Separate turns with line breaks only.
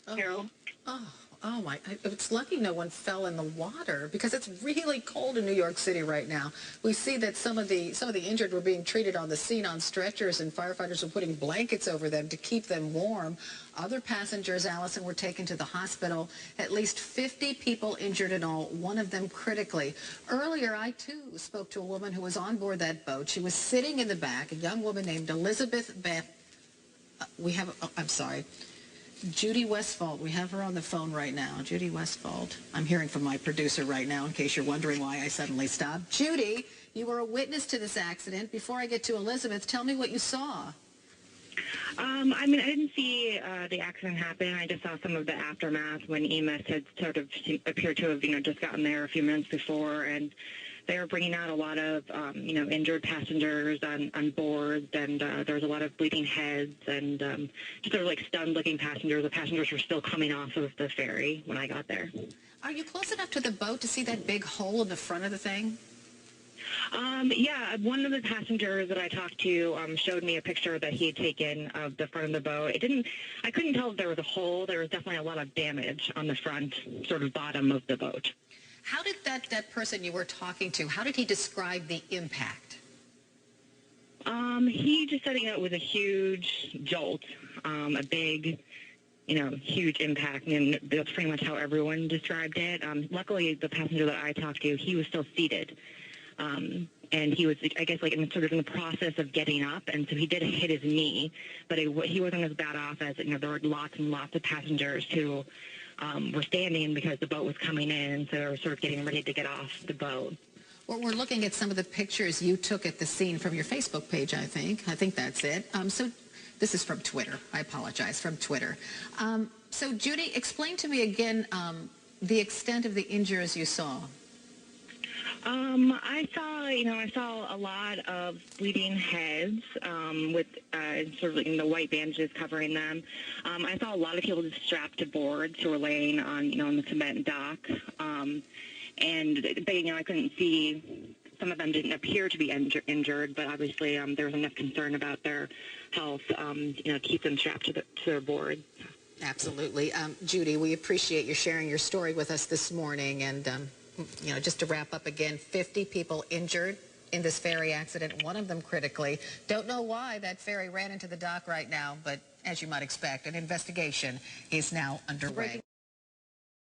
Oh,
Carol.
oh my! It's lucky no one fell in the water because it's really cold in New York City right now. We see that some of the injured were being treated on the scene on stretchers, and firefighters were putting blankets over them to keep them warm. Other passengers, Allison, were taken to the hospital. At least 50 people injured in all, one of them critically. Earlier, I too spoke to a woman who was on board that boat. She was sitting in the back, a young woman named Elizabeth Beth. I'm sorry. Judy Westfall. We have her on the phone right now. Judy Westfall. I'm hearing from my producer right now in case you're wondering why I suddenly stopped. Judy, you were a witness to this accident. Before I get to Elizabeth, tell me what you saw.
I mean, I didn't see the accident happen. I just saw some of the aftermath when EMS had sort of appeared to have, just gotten there a few minutes before, and they were bringing out a lot of, injured passengers on board, and there was a lot of bleeding heads, and just sort of like stunned-looking passengers. The passengers were still coming off of the ferry when I got there.
Are you close enough to the boat to see that big hole in the front of the thing?
Yeah, one of the passengers that I talked to showed me a picture that he had taken of the front of the boat. I couldn't tell if there was a hole. There was definitely a lot of damage on the front, sort of bottom of the boat.
How did that person you were talking to, how did he describe the impact?
He just said, it was a huge jolt, a big, huge impact, and that's pretty much how everyone described it. Luckily, the passenger that I talked to, he was still seated. And he was, I guess, in the process of getting up, and so he did hit his knee, but he wasn't as bad off as, there were lots and lots of passengers who were standing because the boat was coming in, so they were sort of getting ready to get off the boat.
Well, we're looking at some of the pictures you took at the scene from your Facebook page, I think. I think that's it. So this is from Twitter. I apologize, from Twitter. So, Judy, explain to me again the extent of the injuries you saw.
I saw a lot of bleeding heads with sort of the white bandages covering them. I saw a lot of people just strapped to boards who were laying on the cement dock. I couldn't see. Some of them didn't appear to be injured, but obviously there was enough concern about their health, to keep them strapped to their board.
Absolutely. Judy, we appreciate you sharing your story with us this morning. And, just to wrap up again, 50 people injured in this ferry accident, one of them critically. Don't know why that ferry ran into the dock right now, but as you might expect, an investigation is now underway.